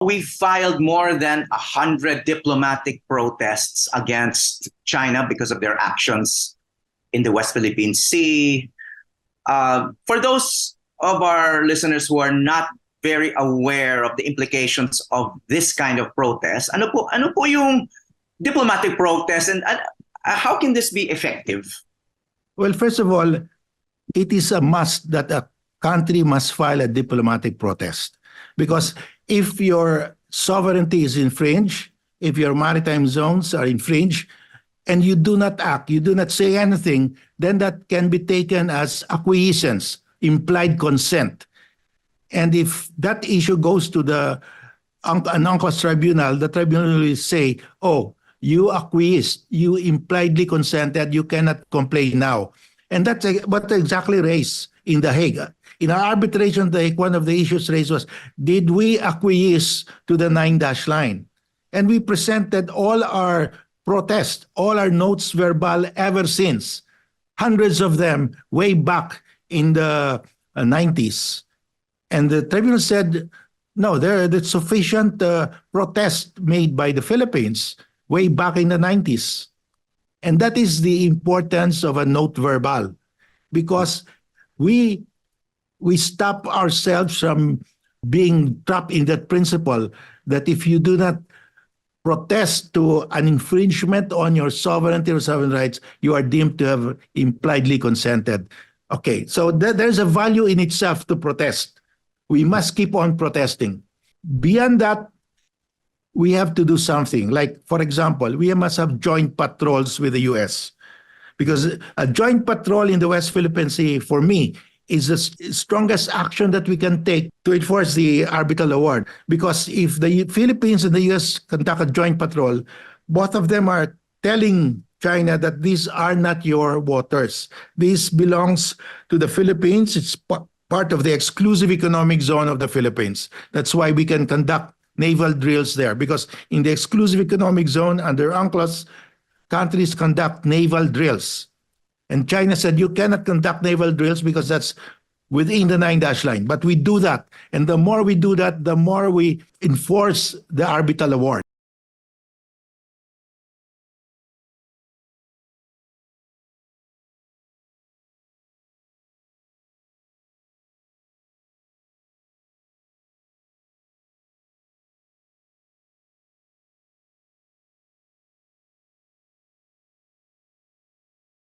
We filed more than 100 diplomatic protests against China because of their actions in the West Philippine Sea. For those of our listeners who are not very aware of the implications of this kind of protest, ano po yung diplomatic protest, and how can this be effective? Well, first of all, it is a must that a country must file a diplomatic protest. Because if your sovereignty is infringed, if your maritime zones are infringed, and you do not act, you do not say anything, then that can be taken as acquiescence, implied consent. And if that issue goes to an UNCLOS tribunal, the tribunal will say, oh, you acquiesced, you impliedly consented, you cannot complain now. And that's what exactly raised in The Hague. In our arbitration, one of the issues raised was, did we acquiesce to the 9-dash line? And we presented all our protests, all our notes verbal ever since, hundreds of them way back in the 90s. And the tribunal said, no, there are sufficient protests made by the Philippines way back in the 90s. And that is the importance of a note verbal, because we stop ourselves from being trapped in that principle that if you do not protest to an infringement on your sovereignty or sovereign rights, you are deemed to have impliedly consented. Okay, so there's a value in itself to protest. We must keep on protesting. Beyond that, we have to do something. Like, for example, we must have joint patrols with the U.S. Because a joint patrol in the West Philippine Sea, for me, is the strongest action that we can take to enforce the arbitral award. Because if the Philippines and the U.S. conduct a joint patrol, both of them are telling China that these are not your waters. This belongs to the Philippines. It's part of the exclusive economic zone of the Philippines. That's why we can conduct naval drills there, because in the exclusive economic zone under UNCLOS, countries conduct naval drills. And China said you cannot conduct naval drills because that's within the 9-dash line. But we do that. And the more we do that, the more we enforce the arbitral award.